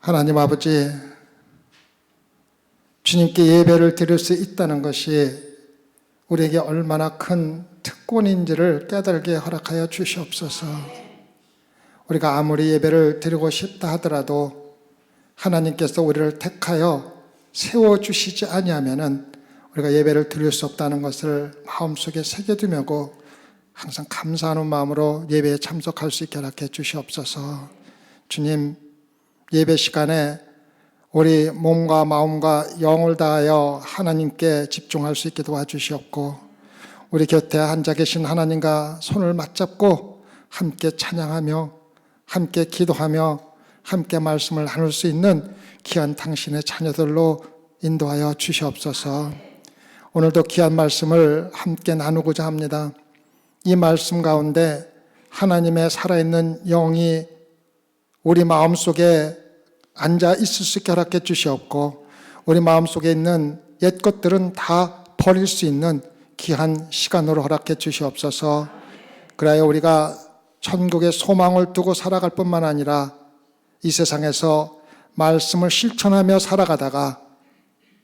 하나님 아버지, 주님께 예배를 드릴 수 있다는 것이 우리에게 얼마나 큰 특권인지를 깨달게 허락하여 주시옵소서. 우리가 아무리 예배를 드리고 싶다 하더라도 하나님께서 우리를 택하여 세워주시지 아니하면은 우리가 예배를 드릴 수 없다는 것을 마음속에 새겨두면고 항상 감사하는 마음으로 예배에 참석할 수 있게 허락해 주시옵소서. 주님, 예배 시간에 우리 몸과 마음과 영을 다하여 하나님께 집중할 수 있게 도와주시옵고, 우리 곁에 앉아 계신 하나님과 손을 맞잡고 함께 찬양하며 함께 기도하며 함께 말씀을 나눌 수 있는 귀한 당신의 자녀들로 인도하여 주시옵소서. 오늘도 귀한 말씀을 함께 나누고자 합니다. 이 말씀 가운데 하나님의 살아있는 영이 우리 마음속에 앉아 있을 수 있게 허락해 주시옵고, 우리 마음속에 있는 옛 것들은 다 버릴 수 있는 귀한 시간으로 허락해 주시옵소서. 그래야 우리가 천국의 소망을 두고 살아갈 뿐만 아니라 이 세상에서 말씀을 실천하며 살아가다가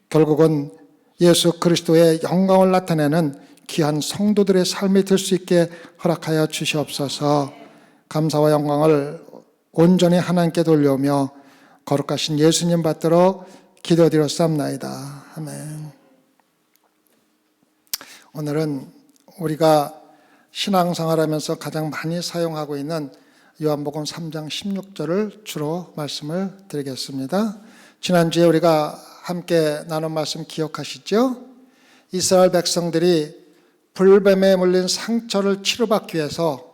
결국은 예수 그리스도의 영광을 나타내는 귀한 성도들의 삶이 될 수 있게 허락하여 주시옵소서. 감사와 영광을 온전히 하나님께 돌려오며 거룩하신 예수님 받들어 기도드렸사옵나이다. 아멘. 오늘은 우리가 신앙생활하면서 가장 많이 사용하고 있는 요한복음 3장 16절을 주로 말씀을 드리겠습니다. 지난주에 우리가 함께 나눈 말씀 기억하시죠? 이스라엘 백성들이 불뱀에 물린 상처를 치료받기 위해서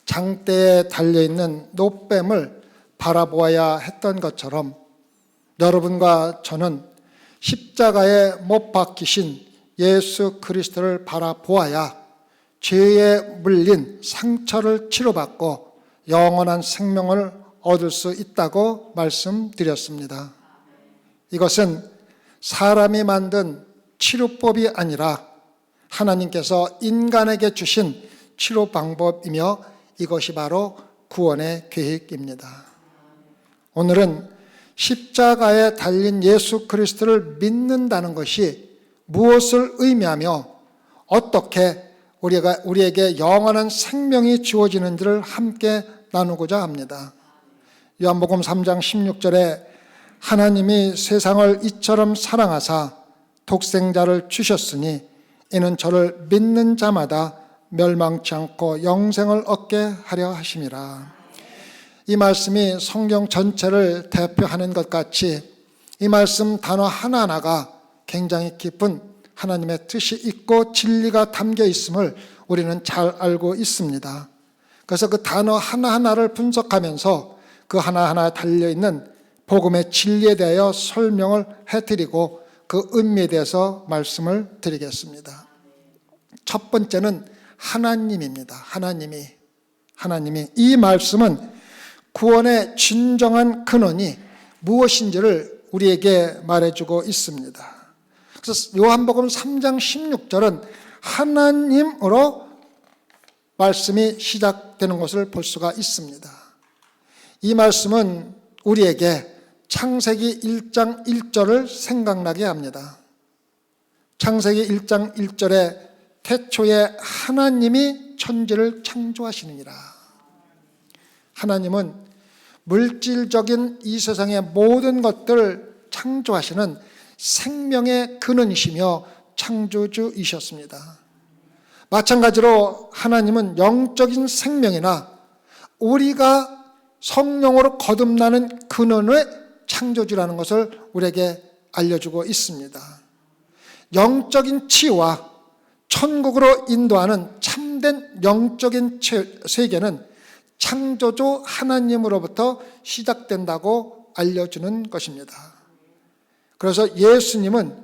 장대에 달려있는 노뱀을 바라보아야 했던 것처럼 여러분과 저는 십자가에 못 박히신 예수 그리스도를 바라보아야 죄에 물린 상처를 치료받고 영원한 생명을 얻을 수 있다고 말씀드렸습니다. 이것은 사람이 만든 치료법이 아니라 하나님께서 인간에게 주신 치료 방법이며 이것이 바로 구원의 계획입니다. 오늘은 십자가에 달린 예수 그리스도를 믿는다는 것이 무엇을 의미하며 어떻게 우리에게 영원한 생명이 주어지는지를 함께 나누고자 합니다. 요한복음 3장 16절에 하나님이 세상을 이처럼 사랑하사 독생자를 주셨으니 이는 저를 믿는 자마다 멸망치 않고 영생을 얻게 하려 하심이라. 이 말씀이 성경 전체를 대표하는 것 같이 이 말씀 단어 하나하나가 굉장히 깊은 하나님의 뜻이 있고 진리가 담겨 있음을 우리는 잘 알고 있습니다. 그래서 그 단어 하나하나를 분석하면서 그 하나하나 달려있는 복음의 진리에 대하여 설명을 해드리고 그 의미에 대해서 말씀을 드리겠습니다. 첫 번째는 하나님입니다. 하나님이 이 말씀은 구원의 진정한 근원이 무엇인지를 우리에게 말해주고 있습니다. 그래서 요한복음 3장 16절은 하나님으로 말씀이 시작되는 것을 볼 수가 있습니다. 이 말씀은 우리에게 창세기 1장 1절을 생각나게 합니다. 창세기 1장 1절에 태초에 하나님이 천지를 창조하시느니라. 하나님은 물질적인 이 세상의 모든 것들을 창조하시는 생명의 근원이시며 창조주이셨습니다. 마찬가지로 하나님은 영적인 생명이나 우리가 성령으로 거듭나는 근원의 창조주라는 것을 우리에게 알려주고 있습니다. 영적인 치유와 천국으로 인도하는 참된 영적인 세계는 창조주 하나님으로부터 시작된다고 알려주는 것입니다. 그래서 예수님은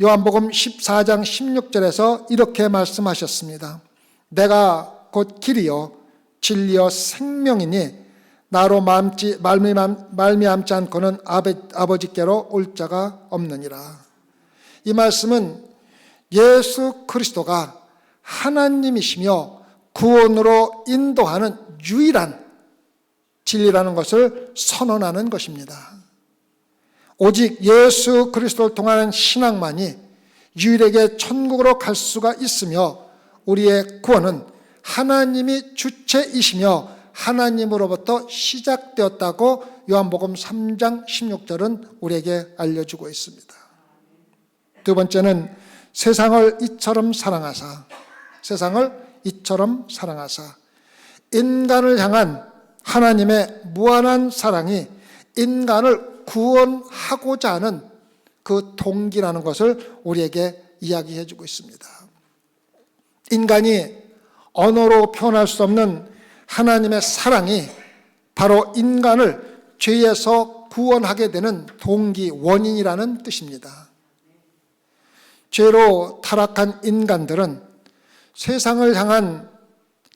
요한복음 14장 16절에서 이렇게 말씀하셨습니다. 내가 곧 길이요 진리요 생명이니 나로 말미암지 않고는 아버지께로 올 자가 없느니라. 이 말씀은 예수 그리스도가 하나님이시며 구원으로 인도하는 유일한 진리라는 것을 선언하는 것입니다. 오직 예수 그리스도를 통하는 신앙만이 유일하게 천국으로 갈 수가 있으며 우리의 구원은 하나님이 주체이시며 하나님으로부터 시작되었다고 요한복음 3장 16절은 우리에게 알려주고 있습니다. 두 번째는 세상을 이처럼 사랑하사 인간을 향한 하나님의 무한한 사랑이 인간을 구원하고자 하는 그 동기라는 것을 우리에게 이야기해 주고 있습니다. 인간이 언어로 표현할 수 없는 하나님의 사랑이 바로 인간을 죄에서 구원하게 되는 동기, 원인이라는 뜻입니다. 죄로 타락한 인간들은 세상을 향한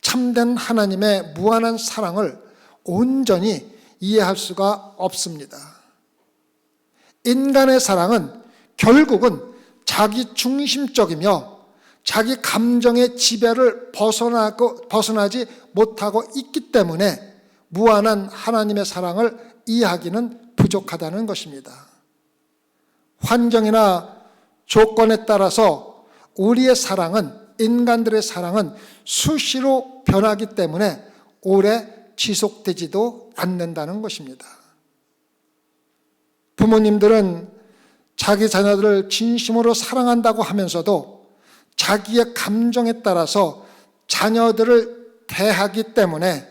참된 하나님의 무한한 사랑을 온전히 이해할 수가 없습니다. 인간의 사랑은 결국은 자기 중심적이며 자기 감정의 지배를 벗어나지 못하고 있기 때문에 무한한 하나님의 사랑을 이해하기는 부족하다는 것입니다. 환경이나 조건에 따라서 우리의 사랑은, 인간들의 사랑은 수시로 변하기 때문에 오래 지속되지도 않는다는 것입니다. 부모님들은 자기 자녀들을 진심으로 사랑한다고 하면서도 자기의 감정에 따라서 자녀들을 대하기 때문에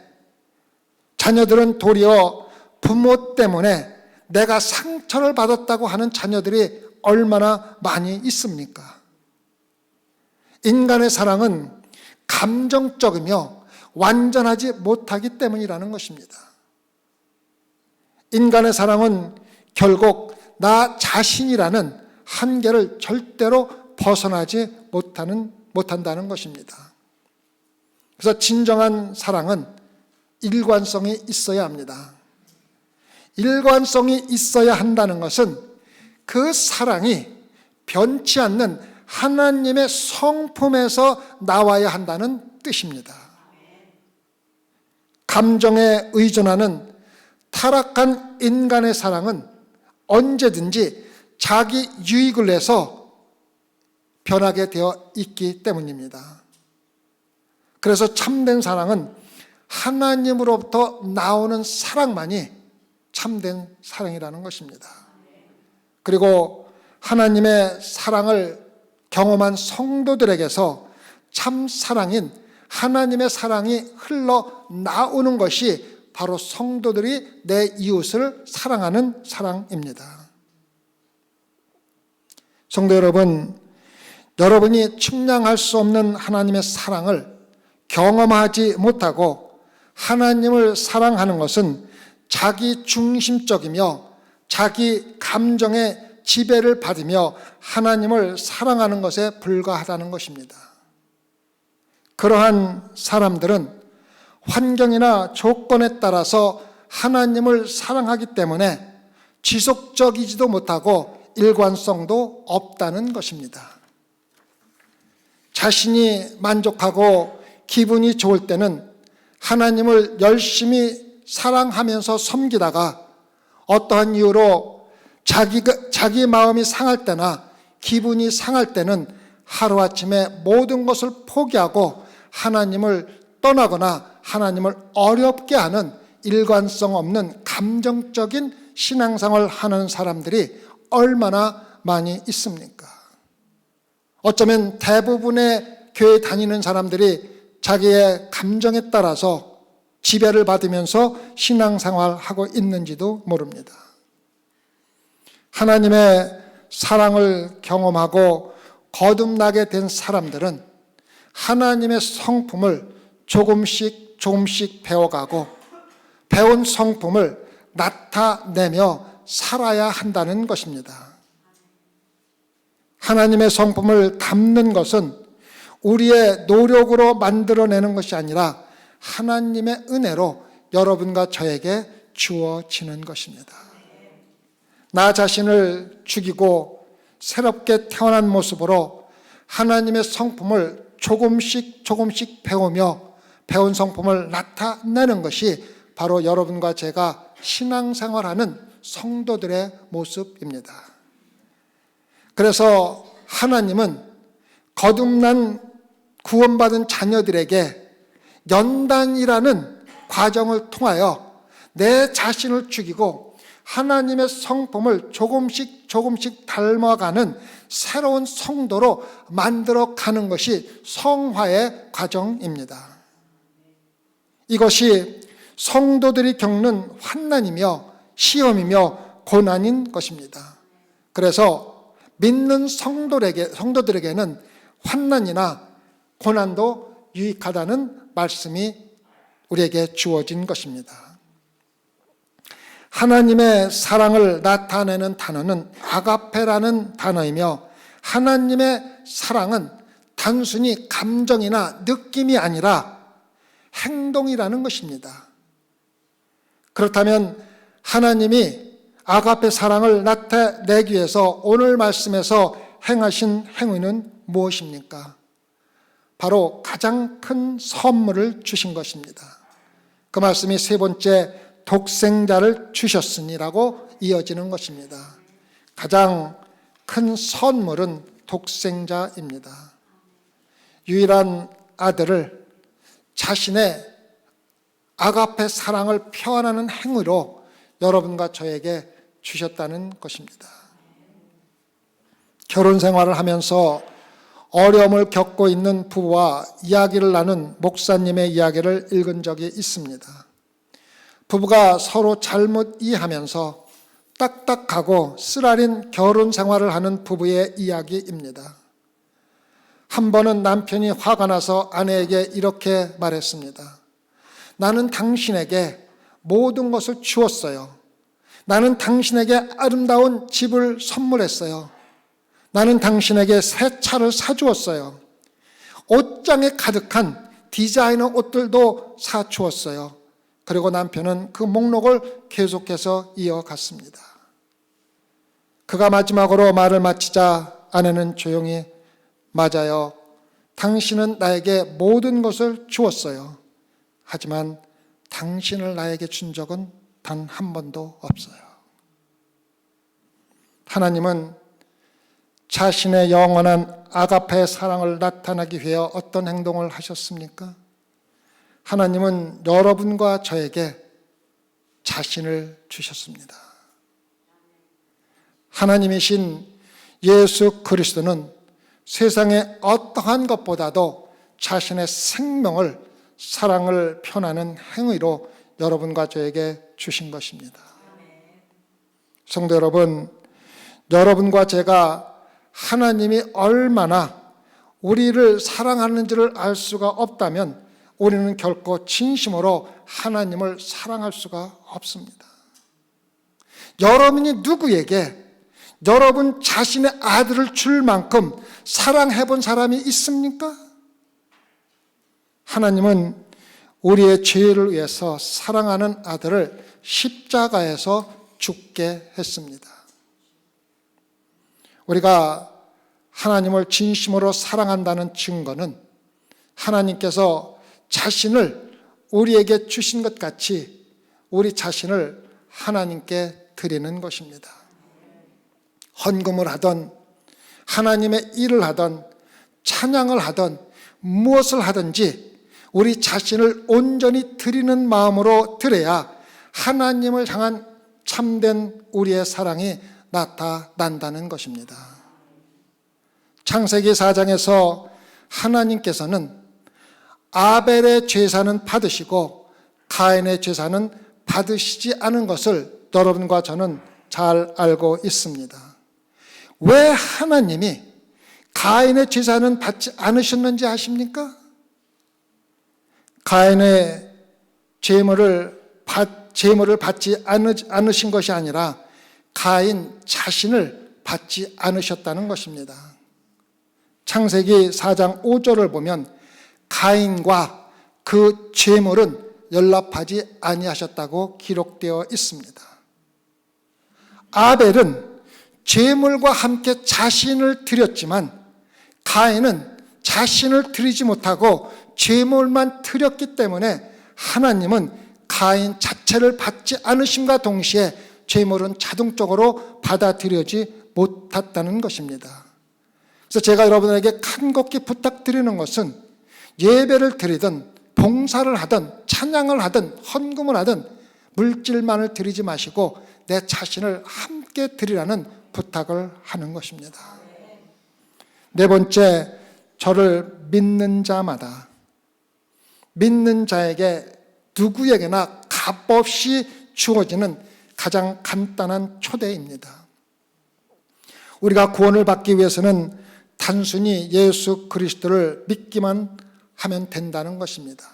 자녀들은 도리어 부모 때문에 내가 상처를 받았다고 하는 자녀들이 얼마나 많이 있습니까? 인간의 사랑은 감정적이며 완전하지 못하기 때문이라는 것입니다. 인간의 사랑은 결국 나 자신이라는 한계를 절대로 벗어나지 못한다는 것입니다. 그래서 진정한 사랑은 일관성이 있어야 합니다. 일관성이 있어야 한다는 것은 그 사랑이 변치 않는 하나님의 성품에서 나와야 한다는 뜻입니다. 감정에 의존하는 타락한 인간의 사랑은 언제든지 자기 유익을 위해서 변하게 되어 있기 때문입니다. 그래서 참된 사랑은 하나님으로부터 나오는 사랑만이 참된 사랑이라는 것입니다. 그리고 하나님의 사랑을 경험한 성도들에게서 참 사랑인 하나님의 사랑이 흘러나오는 것이 바로 성도들이 내 이웃을 사랑하는 사랑입니다. 성도 여러분, 여러분이 측량할 수 없는 하나님의 사랑을 경험하지 못하고 하나님을 사랑하는 것은 자기 중심적이며 자기 감정의 지배를 받으며 하나님을 사랑하는 것에 불과하다는 것입니다. 그러한 사람들은 환경이나 조건에 따라서 하나님을 사랑하기 때문에 지속적이지도 못하고 일관성도 없다는 것입니다. 자신이 만족하고 기분이 좋을 때는 하나님을 열심히 사랑하면서 섬기다가 어떠한 이유로 자기 마음이 상할 때나 기분이 상할 때는 하루아침에 모든 것을 포기하고 하나님을 떠나거나 하나님을 어렵게 하는 일관성 없는 감정적인 신앙생활을 하는 사람들이 얼마나 많이 있습니까? 어쩌면 대부분의 교회 다니는 사람들이 자기의 감정에 따라서 지배를 받으면서 신앙생활하고 있는지도 모릅니다. 하나님의 사랑을 경험하고 거듭나게 된 사람들은 하나님의 성품을 조금씩 배워가고 배운 성품을 나타내며 살아야 한다는 것입니다. 하나님의 성품을 담는 것은 우리의 노력으로 만들어내는 것이 아니라 하나님의 은혜로 여러분과 저에게 주어지는 것입니다. 나 자신을 죽이고 새롭게 태어난 모습으로 하나님의 성품을 조금씩 배우며 배운 성품을 나타내는 것이 바로 여러분과 제가 신앙생활하는 성도들의 모습입니다. 그래서 하나님은 거듭난 구원받은 자녀들에게 연단이라는 과정을 통하여 내 자신을 죽이고 하나님의 성품을 조금씩 닮아가는 새로운 성도로 만들어가는 것이 성화의 과정입니다. 이것이 성도들이 겪는 환난이며 시험이며 고난인 것입니다. 그래서 믿는 성도들에게는 환난이나 고난도 유익하다는 말씀이 우리에게 주어진 것입니다. 하나님의 사랑을 나타내는 단어는 아가페라는 단어이며 하나님의 사랑은 단순히 감정이나 느낌이 아니라 행동이라는 것입니다. 그렇다면 하나님이 아가페 사랑을 나타내기 위해서 오늘 말씀에서 행하신 행위는 무엇입니까? 바로 가장 큰 선물을 주신 것입니다. 그 말씀이 세 번째 독생자를 주셨으니라고 이어지는 것입니다. 가장 큰 선물은 독생자입니다. 유일한 아들을 자신의 아가페 사랑을 표현하는 행위로 여러분과 저에게 주셨다는 것입니다. 결혼 생활을 하면서 어려움을 겪고 있는 부부와 이야기를 나눈 목사님의 이야기를 읽은 적이 있습니다. 부부가 서로 잘못 이해하면서 딱딱하고 쓰라린 결혼 생활을 하는 부부의 이야기입니다. 한 번은 남편이 화가 나서 아내에게 이렇게 말했습니다. 나는 당신에게 모든 것을 주었어요. 나는 당신에게 아름다운 집을 선물했어요. 나는 당신에게 새 차를 사주었어요. 옷장에 가득한 디자이너 옷들도 사주었어요. 그리고 남편은 그 목록을 계속해서 이어갔습니다. 그가 마지막으로 말을 마치자 아내는 조용히 맞아요. 당신은 나에게 모든 것을 주었어요. 하지만 당신을 나에게 준 적은 단 한 번도 없어요. 하나님은 자신의 영원한 아가페 사랑을 나타내기 위해 어떤 행동을 하셨습니까? 하나님은 여러분과 저에게 자신을 주셨습니다. 하나님이신 예수 그리스도는 세상의 어떠한 것보다도 자신의 생명을 사랑을 표현하는 행위로 여러분과 저에게 주신 것입니다. 성도 여러분, 여러분과 제가 하나님이 얼마나 우리를 사랑하는지를 알 수가 없다면 우리는 결코 진심으로 하나님을 사랑할 수가 없습니다. 여러분이 누구에게 여러분 자신의 아들을 줄 만큼 사랑해 본 사람이 있습니까? 하나님은 우리의 죄를 위해서 사랑하는 아들을 십자가에서 죽게 했습니다. 우리가 하나님을 진심으로 사랑한다는 증거는 하나님께서 자신을 우리에게 주신 것 같이 우리 자신을 하나님께 드리는 것입니다. 헌금을 하던 하나님의 일을 하던 찬양을 하던 무엇을 하든지 우리 자신을 온전히 드리는 마음으로 드려야 하나님을 향한 참된 우리의 사랑이 나타난다는 것입니다. 창세기 4장에서 하나님께서는 아벨의 제사는 받으시고 가인의 제사는 받으시지 않은 것을 여러분과 저는 잘 알고 있습니다. 왜 하나님이 가인의 제사는 받지 않으셨는지 아십니까? 가인의 제물을 받지 않으신 것이 아니라 가인 자신을 받지 않으셨다는 것입니다. 창세기 4장 5절을 보면 가인과 그 제물은 연락하지 아니하셨다고 기록되어 있습니다. 아벨은 제물과 함께 자신을 드렸지만 가인은 자신을 드리지 못하고 제물만 드렸기 때문에 하나님은 가인 자체를 받지 않으심과 동시에 제물은 자동적으로 받아들여지 못했다는 것입니다. 그래서 제가 여러분에게 간곡히 부탁드리는 것은 예배를 드리든 봉사를 하든 찬양을 하든 헌금을 하든 물질만을 드리지 마시고 내 자신을 함께 드리라는 부탁을 하는 것입니다. 네 번째, 저를 믿는 자마다, 믿는 자에게 누구에게나 값없이 주어지는 가장 간단한 초대입니다. 우리가 구원을 받기 위해서는 단순히 예수 그리스도를 믿기만 하면 된다는 것입니다.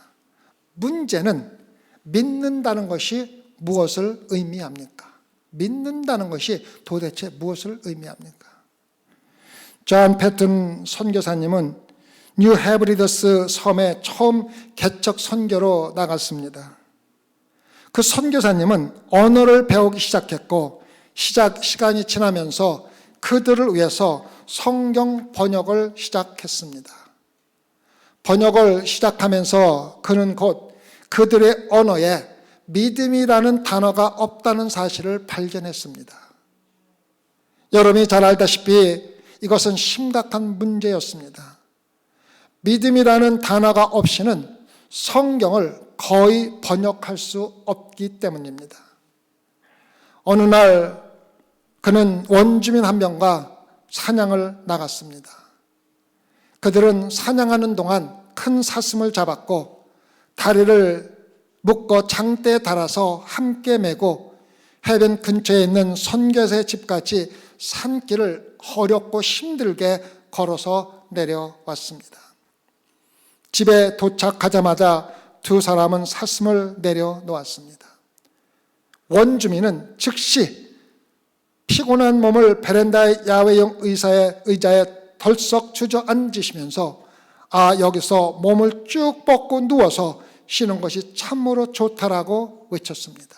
문제는 믿는다는 것이 무엇을 의미합니까? 믿는다는 것이 도대체 무엇을 의미합니까? 존 패튼 선교사님은 뉴 헤브리더스 섬에 처음 개척 선교로 나갔습니다. 그 선교사님은 언어를 배우기 시작했고 시간이 지나면서 그들을 위해서 성경 번역을 시작했습니다. 번역을 시작하면서 그는 곧 그들의 언어에 믿음이라는 단어가 없다는 사실을 발견했습니다. 여러분이 잘 알다시피 이것은 심각한 문제였습니다. 믿음이라는 단어가 없이는 성경을 거의 번역할 수 없기 때문입니다. 어느 날 그는 원주민 한 명과 사냥을 나갔습니다. 그들은 사냥하는 동안 큰 사슴을 잡았고 다리를 묶어 장대에 달아서 함께 메고 해변 근처에 있는 선교사의 집까지 산길을 어렵고 힘들게 걸어서 내려왔습니다. 집에 도착하자마자 두 사람은 사슴을 내려놓았습니다. 원주민은 즉시 피곤한 몸을 베란다의 야외용 의자에 덜썩 주저앉으시면서 여기서 몸을 쭉 뻗고 누워서 쉬는 것이 참으로 좋다라고 외쳤습니다.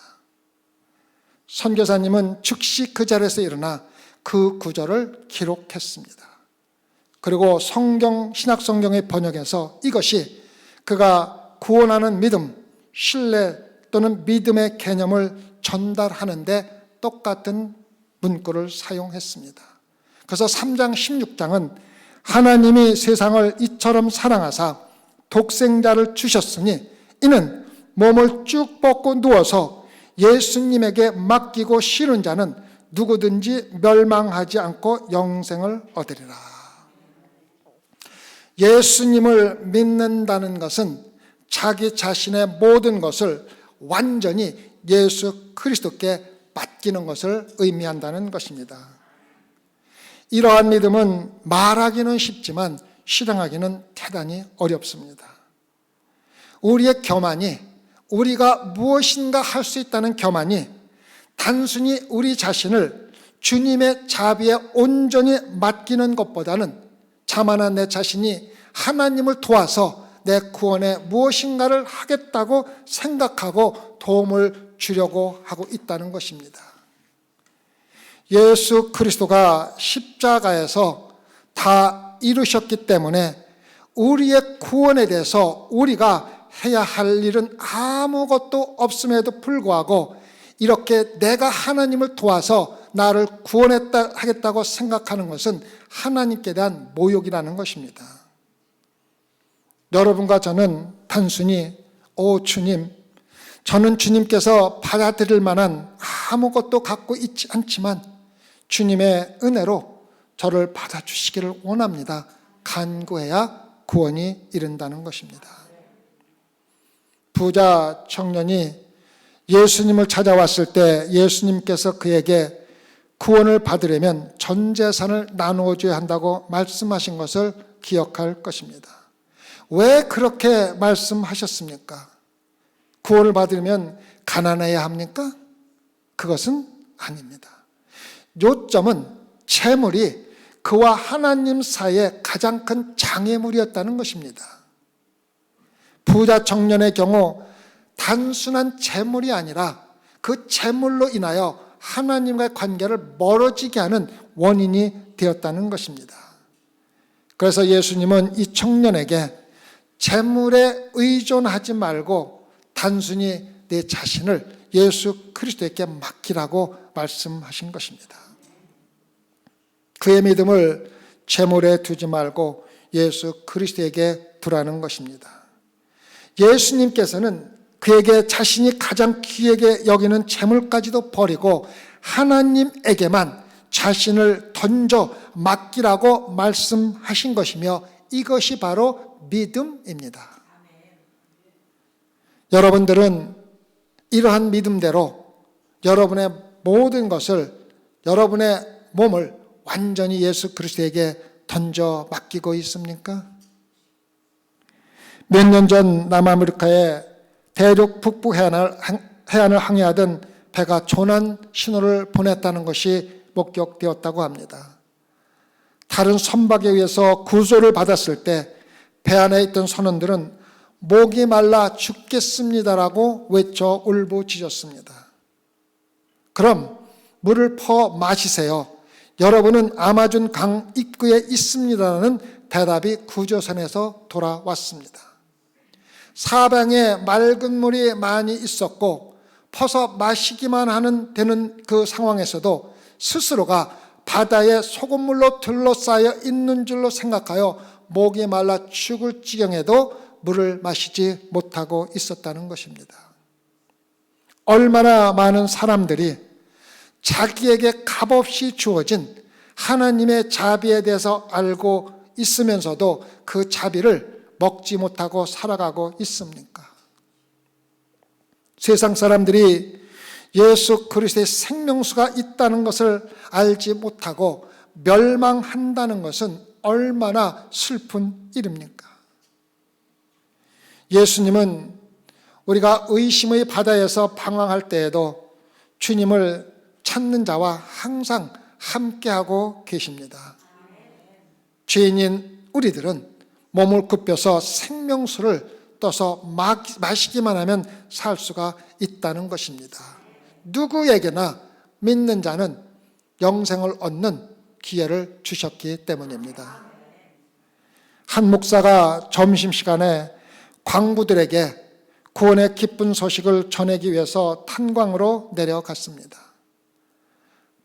선교사님은 즉시 그 자리에서 일어나 그 구절을 기록했습니다. 그리고 신약성경의 번역에서 이것이 그가 구원하는 믿음, 신뢰 또는 믿음의 개념을 전달하는데 똑같은 문구를 사용했습니다. 그래서 3장 16장은 하나님이 세상을 이처럼 사랑하사 독생자를 주셨으니 이는 몸을 쭉 뻗고 누워서 예수님에게 맡기고 쉬는 자는 누구든지 멸망하지 않고 영생을 얻으리라. 예수님을 믿는다는 것은 자기 자신의 모든 것을 완전히 예수 그리스도께 맡기는 것을 의미한다는 것입니다. 이러한 믿음은 말하기는 쉽지만 실행하기는 대단히 어렵습니다. 우리의 교만이, 우리가 무엇인가 할 수 있다는 교만이 단순히 우리 자신을 주님의 자비에 온전히 맡기는 것보다는 자만한 내 자신이 하나님을 도와서 내 구원에 무엇인가를 하겠다고 생각하고 도움을 주려고 하고 있다는 것입니다. 예수 그리스도가 십자가에서 다 이루셨기 때문에 우리의 구원에 대해서 우리가 해야 할 일은 아무것도 없음에도 불구하고 이렇게 내가 하나님을 도와서 나를 구원하겠다고 생각하는 것은 하나님께 대한 모욕이라는 것입니다. 여러분과 저는 단순히 주님, 저는 주님께서 받아들일 만한 아무것도 갖고 있지 않지만 주님의 은혜로 저를 받아주시기를 원합니다. 간구해야 구원이 이른다는 것입니다. 부자 청년이 예수님을 찾아왔을 때 예수님께서 그에게 구원을 받으려면 전 재산을 나누어 줘야 한다고 말씀하신 것을 기억할 것입니다. 왜 그렇게 말씀하셨습니까? 구원을 받으려면 가난해야 합니까? 그것은 아닙니다. 요점은 재물이 그와 하나님 사이에 가장 큰 장애물이었다는 것입니다. 부자 청년의 경우 단순한 재물이 아니라 그 재물로 인하여 하나님과의 관계를 멀어지게 하는 원인이 되었다는 것입니다. 그래서 예수님은 이 청년에게 재물에 의존하지 말고 단순히 내 자신을 예수 그리스도에게 맡기라고 말씀하신 것입니다. 그의 믿음을 재물에 두지 말고 예수 그리스도에게 두라는 것입니다. 예수님께서는 그에게 자신이 가장 귀하게 여기는 재물까지도 버리고 하나님에게만 자신을 던져 맡기라고 말씀하신 것이며 이것이 바로 믿음입니다. 여러분들은 이러한 믿음대로 여러분의 모든 것을, 여러분의 몸을 완전히 예수 그리스도에게 던져 맡기고 있습니까? 몇 년 전 남아메리카의 대륙 북부 해안을 항해하던 배가 조난 신호를 보냈다는 것이 목격되었다고 합니다. 다른 선박에 의해서 구조를 받았을 때 배 안에 있던 선원들은 목이 말라 죽겠습니다라고 외쳐 울부짖었습니다. 그럼 물을 퍼 마시세요. 여러분은 아마존 강 입구에 있습니다라는 대답이 구조선에서 돌아왔습니다. 사방에 맑은 물이 많이 있었고 퍼서 마시기만 하는 되는 그 상황에서도 스스로가 바다에 소금물로 둘러싸여 있는 줄로 생각하여 목이 말라 죽을 지경에도 물을 마시지 못하고 있었다는 것입니다. 얼마나 많은 사람들이 자기에게 값없이 주어진 하나님의 자비에 대해서 알고 있으면서도 그 자비를 먹지 못하고 살아가고 있습니까? 세상 사람들이 예수 그리스도의 생명수가 있다는 것을 알지 못하고 멸망한다는 것은 얼마나 슬픈 일입니까? 예수님은 우리가 의심의 바다에서 방황할 때에도 주님을 찾는 자와 항상 함께하고 계십니다. 죄인인 우리들은 몸을 굽혀서 생명수를 떠서 마시기만 하면 살 수가 있다는 것입니다. 누구에게나 믿는 자는 영생을 얻는 기회를 주셨기 때문입니다. 한 목사가 점심시간에 광부들에게 구원의 기쁜 소식을 전하기 위해서 탄광으로 내려갔습니다.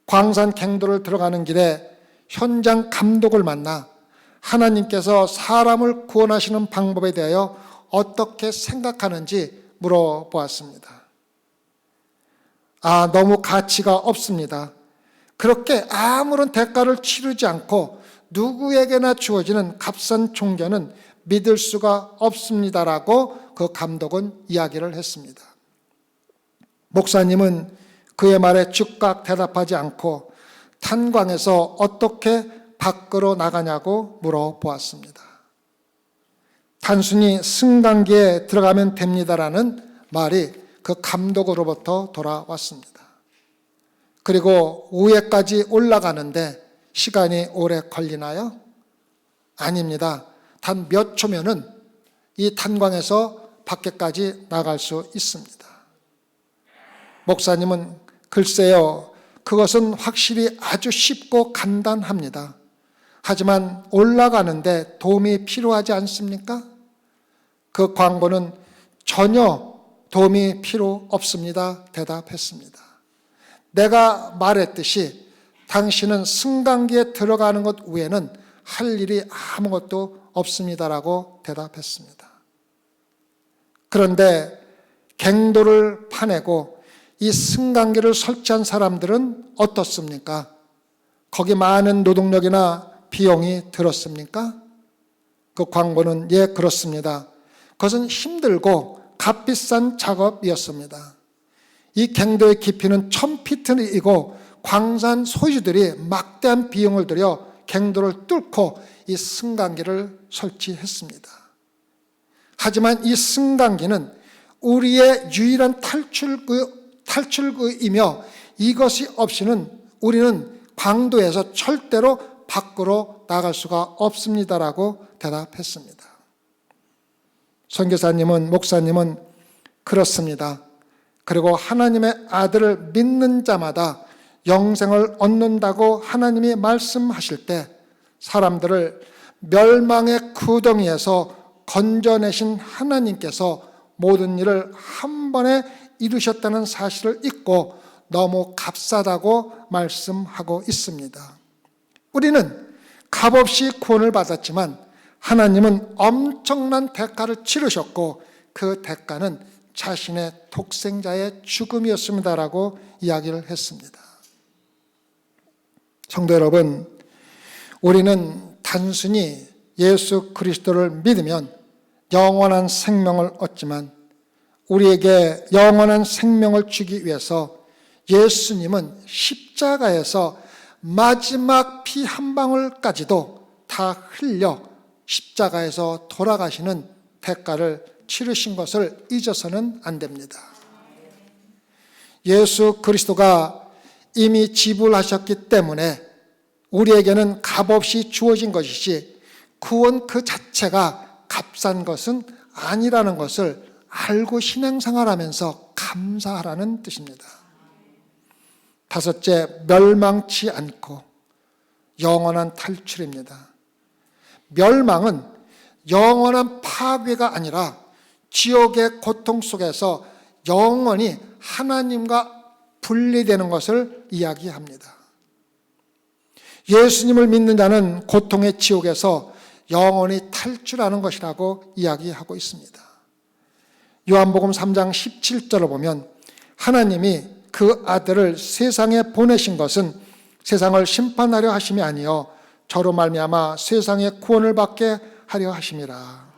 광산 갱도를 들어가는 길에 현장 감독을 만나 하나님께서 사람을 구원하시는 방법에 대하여 어떻게 생각하는지 물어보았습니다. 너무 가치가 없습니다. 그렇게 아무런 대가를 치르지 않고 누구에게나 주어지는 값싼 종교는 믿을 수가 없습니다라고 그 감독은 이야기를 했습니다. 목사님은 그의 말에 즉각 대답하지 않고 탄광에서 어떻게 밖으로 나가냐고 물어보았습니다. 단순히 승강기에 들어가면 됩니다라는 말이 그 감독으로부터 돌아왔습니다. 그리고 위에까지 올라가는데 시간이 오래 걸리나요? 아닙니다. 단 몇 초면은 이 탄광에서 밖에까지 나갈 수 있습니다. 목사님은 글쎄요, 그것은 확실히 아주 쉽고 간단합니다. 하지만 올라가는데 도움이 필요하지 않습니까? 그 광부는 전혀 도움이 필요 없습니다. 대답했습니다. 내가 말했듯이 당신은 승강기에 들어가는 것 외에는 할 일이 아무것도 없습니다라고 대답했습니다. 그런데 갱도를 파내고 이 승강기를 설치한 사람들은 어떻습니까? 거기 많은 노동력이나 비용이 들었습니까? 그 광부는 예, 그렇습니다. 그것은 힘들고 값비싼 작업이었습니다. 이 갱도의 깊이는 1000피트이고 광산 소유주들이 막대한 비용을 들여 갱도를 뚫고 이 승강기를 설치했습니다. 하지만 이 승강기는 우리의 유일한 탈출구이며 이것이 없이는 우리는 광도에서 절대로 밖으로 나갈 수가 없습니다라고 대답했습니다. 선교사님은, 목사님은 그렇습니다. 그리고 하나님의 아들을 믿는 자마다 영생을 얻는다고 하나님이 말씀하실 때 사람들을 멸망의 구덩이에서 건져내신 하나님께서 모든 일을 한 번에 이루셨다는 사실을 잊고 너무 값싸다고 말씀하고 있습니다. 우리는 값없이 구원을 받았지만 하나님은 엄청난 대가를 치르셨고 그 대가는 자신의 독생자의 죽음이었습니다라고 이야기를 했습니다. 성도 여러분, 우리는 단순히 예수 그리스도를 믿으면 영원한 생명을 얻지만 우리에게 영원한 생명을 주기 위해서 예수님은 십자가에서 마지막 피 한 방울까지도 다 흘려 십자가에서 돌아가시는 대가를 치르신 것을 잊어서는 안 됩니다. 예수 그리스도가 이미 지불하셨기 때문에 우리에게는 값없이 주어진 것이지 구원 그 자체가 값싼 것은 아니라는 것을 알고 신앙생활하면서 감사하라는 뜻입니다. 다섯째, 멸망치 않고 영원한 탈출입니다. 멸망은 영원한 파괴가 아니라 지옥의 고통 속에서 영원히 하나님과 분리되는 것을 이야기합니다. 예수님을 믿는 자는 고통의 지옥에서 영원히 탈출하는 것이라고 이야기하고 있습니다. 요한복음 3장 17절을 보면 하나님이 그 아들을 세상에 보내신 것은 세상을 심판하려 하심이 아니요 저로 말미암아 세상의 구원을 받게 하려 하심이라.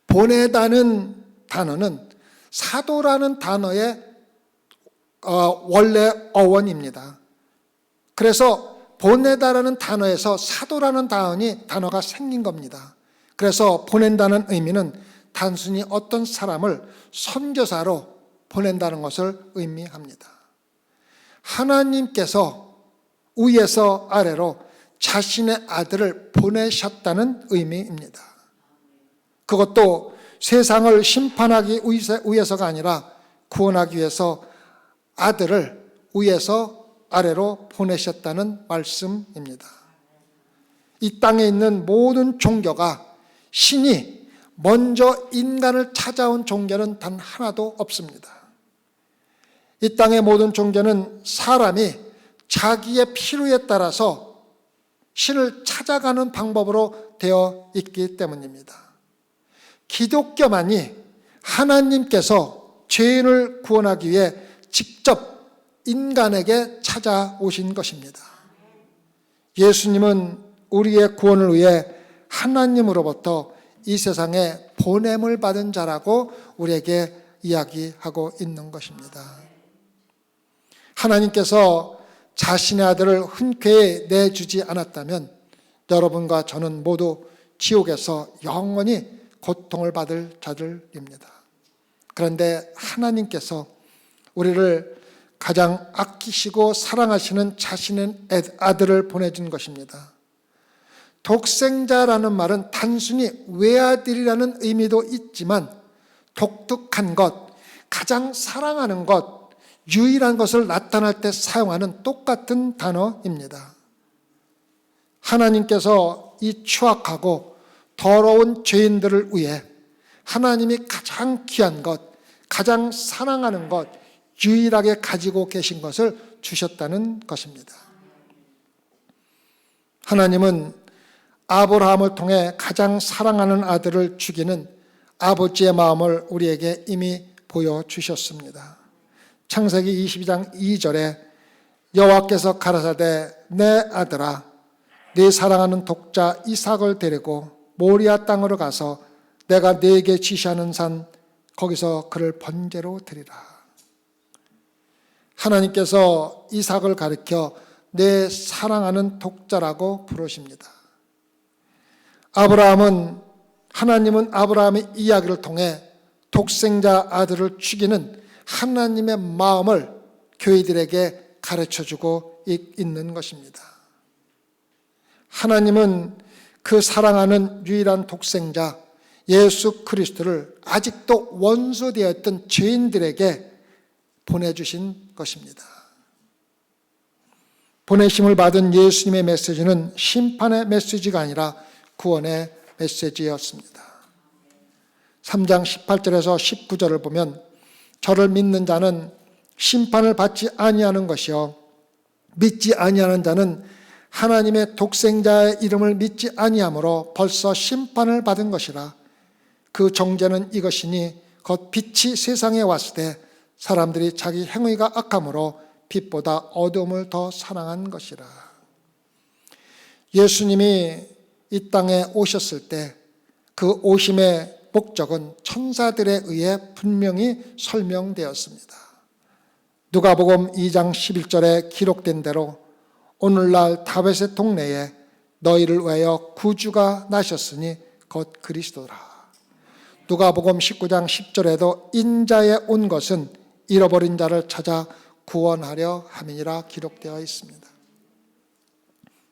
보내다는 단어는 사도라는 단어의 원래 어원입니다. 그래서 보내다라는 단어에서 사도라는 단어가 생긴 겁니다. 그래서 보낸다는 의미는 단순히 어떤 사람을 선교사로 보낸다는 것을 의미합니다. 하나님께서 위에서 아래로 자신의 아들을 보내셨다는 의미입니다. 그것도 세상을 심판하기 위해서가 아니라 구원하기 위해서 아들을 위에서 아래로 보내셨다는 말씀입니다. 이 땅에 있는 모든 종교가 신이 먼저 인간을 찾아온 종교는 단 하나도 없습니다. 이 땅의 모든 종교는 사람이 자기의 필요에 따라서 신을 찾아가는 방법으로 되어 있기 때문입니다. 기독교만이 하나님께서 죄인을 구원하기 위해 직접 인간에게 찾아오신 것입니다. 예수님은 우리의 구원을 위해 하나님으로부터 이 세상에 보냄을 받은 자라고 우리에게 이야기하고 있는 것입니다. 하나님께서 자신의 아들을 흔쾌히 내주지 않았다면 여러분과 저는 모두 지옥에서 영원히 고통을 받을 자들입니다. 그런데 하나님께서 우리를 가장 아끼시고 사랑하시는 자신의 아들을 보내준 것입니다. 독생자라는 말은 단순히 외아들이라는 의미도 있지만 독특한 것, 가장 사랑하는 것, 유일한 것을 나타낼 때 사용하는 똑같은 단어입니다. 하나님께서 이 추악하고 더러운 죄인들을 위해 하나님이 가장 귀한 것, 가장 사랑하는 것, 유일하게 가지고 계신 것을 주셨다는 것입니다. 하나님은 아브라함을 통해 가장 사랑하는 아들을 죽이는 아버지의 마음을 우리에게 이미 보여주셨습니다. 창세기 22장 2절에 여호와께서 가라사대 내 아들아 네 사랑하는 독자 이삭을 데리고 모리아 땅으로 가서 내가 네게 지시하는 산 거기서 그를 번제로 드리라. 하나님께서 이삭을 가리켜 내 사랑하는 독자라고 부르십니다. 하나님은 아브라함의 이야기를 통해 독생자 아들을 죽이는 하나님의 마음을 교회들에게 가르쳐주고 있는 것입니다. 하나님은 그 사랑하는 유일한 독생자 예수 그리스도를 아직도 원수되어 있던 죄인들에게 보내주신 것입니다. 보내심을 받은 예수님의 메시지는 심판의 메시지가 아니라 구원의 메시지였습니다. 3장 18절에서 19절을 보면 저를 믿는 자는 심판을 받지 아니하는 것이요 믿지 아니하는 자는 하나님의 독생자의 이름을 믿지 아니하므로 벌써 심판을 받은 것이라. 그 정죄는 이것이니 곧 빛이 세상에 왔을 때 사람들이 자기 행위가 악함으로 빛보다 어두움을 더 사랑한 것이라. 예수님이 이 땅에 오셨을 때 그 오심의 목적은 천사들에 의해 분명히 설명되었습니다. 누가복음 2장 11절에 기록된 대로 오늘날 다윗의 동네에 너희를 위하여 구주가 나셨으니 곧 그리스도라. 누가복음 19장 10절에도 인자에 온 것은 잃어버린 자를 찾아 구원하려 함이니라 기록되어 있습니다.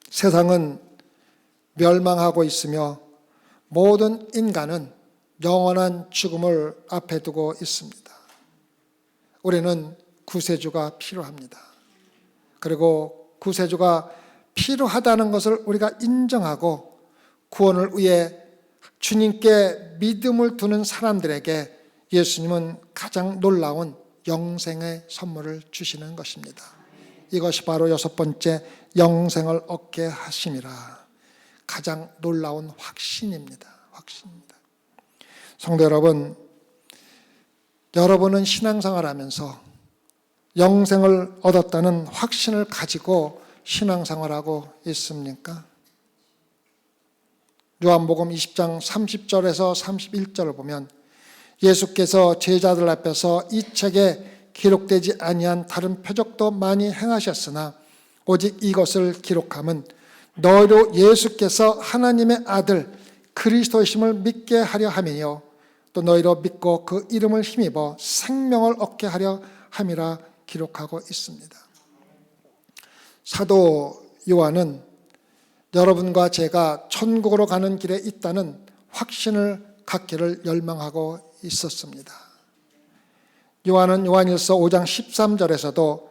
세상은 멸망하고 있으며 모든 인간은 영원한 죽음을 앞에 두고 있습니다. 우리는 구세주가 필요합니다. 그리고 구세주가 필요하다는 것을 우리가 인정하고 구원을 위해 주님께 믿음을 두는 사람들에게 예수님은 가장 놀라운 영생의 선물을 주시는 것입니다. 이것이 바로 6번째 영생을 얻게 하심이라. 가장 놀라운 확신입니다. 확신입니다. 성도 여러분, 여러분은 신앙생활하면서 영생을 얻었다는 확신을 가지고 신앙생활하고 있습니까? 요한복음 20장 30절에서 31절을 보면 예수께서 제자들 앞에서 이 책에 기록되지 아니한 다른 표적도 많이 행하셨으나 오직 이것을 기록함은 너희로 예수께서 하나님의 아들 그리스도이심을 믿게 하려 함이요 또 너희로 믿고 그 이름을 힘입어 생명을 얻게 하려 함이라 기록하고 있습니다. 사도 요한은 여러분과 제가 천국으로 가는 길에 있다는 확신을 갖기를 열망하고 있었습니다. 요한은 요한일서 5장 13절에서도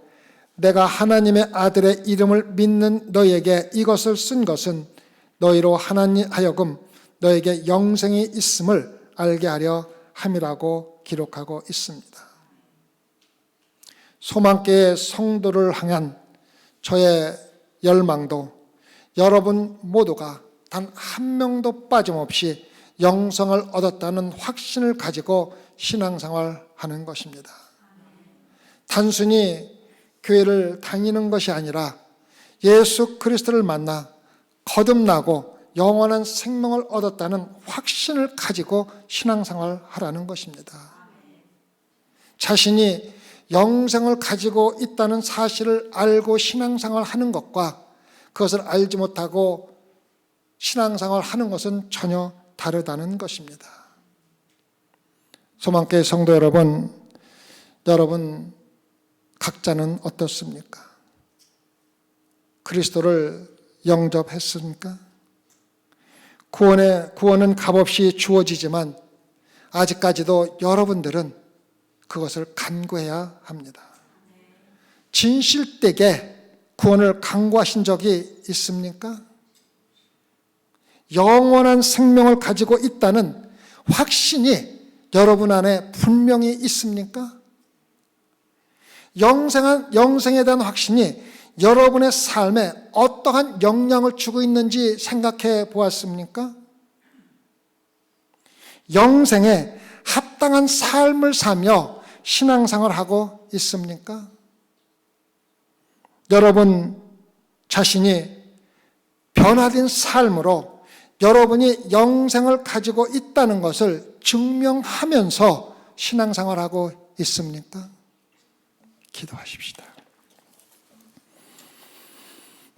내가 하나님의 아들의 이름을 믿는 너희에게 이것을 쓴 것은 너희로 하나님 하여금 너에게 영생이 있음을 알게 하려 함이라고 기록하고 있습니다. 소망교회 성도를 향한 저의 열망도 여러분 모두가 단 한 명도 빠짐없이 영생을 얻었다는 확신을 가지고 신앙생활하는 것입니다. 단순히 교회를 다니는 것이 아니라 예수 그리스도를 만나 거듭나고 영원한 생명을 얻었다는 확신을 가지고 신앙생활하라는 것입니다. 자신이 영생을 가지고 있다는 사실을 알고 신앙생활하는 것과 그것을 알지 못하고 신앙생활하는 것은 전혀 다르다는 것입니다. 소망교회 성도 여러분, 여러분 각자는 어떻습니까? 그리스도를 영접했습니까? 구원은 값없이 주어지지만 아직까지도 여러분들은 그것을 간구해야 합니다. 진실되게 구원을 간구하신 적이 있습니까? 영원한 생명을 가지고 있다는 확신이 여러분 안에 분명히 있습니까? 영생에 대한 확신이 여러분의 삶에 어떠한 영향을 주고 있는지 생각해 보았습니까? 영생에 합당한 삶을 사며 신앙생활을 하고 있습니까? 여러분 자신이 변화된 삶으로 여러분이 영생을 가지고 있다는 것을 증명하면서 신앙생활하고 있습니까? 기도하십시다.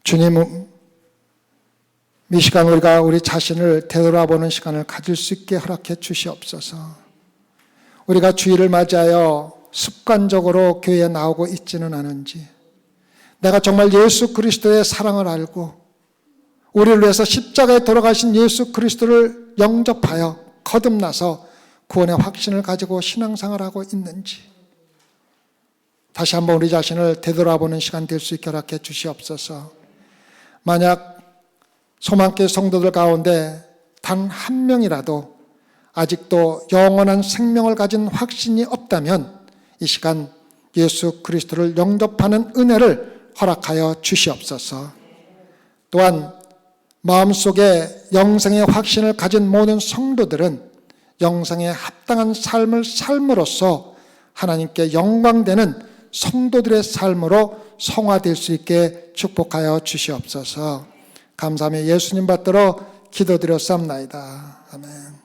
주님, 이 시간 우리가 우리 자신을 되돌아보는 시간을 가질 수 있게 허락해 주시옵소서. 우리가 주일을 맞이하여 습관적으로 교회에 나오고 있지는 않은지, 내가 정말 예수 그리스도의 사랑을 알고 우리를 위해서 십자가에 돌아가신 예수 그리스도를 영접하여 거듭나서 구원의 확신을 가지고 신앙생활하고 있는지 다시 한번 우리 자신을 되돌아보는 시간 될 수 있게 허락해 주시옵소서. 만약 소망교회 성도들 가운데 단 한 명이라도 아직도 영원한 생명을 가진 확신이 없다면 이 시간 예수 그리스도를 영접하는 은혜를 허락하여 주시옵소서. 또한 마음속에 영생의 확신을 가진 모든 성도들은 영생에 합당한 삶을 삶으로써 하나님께 영광되는 성도들의 삶으로 성화될 수 있게 축복하여 주시옵소서. 감사하며 예수님 받들어 기도드렸사옵나이다. 아멘.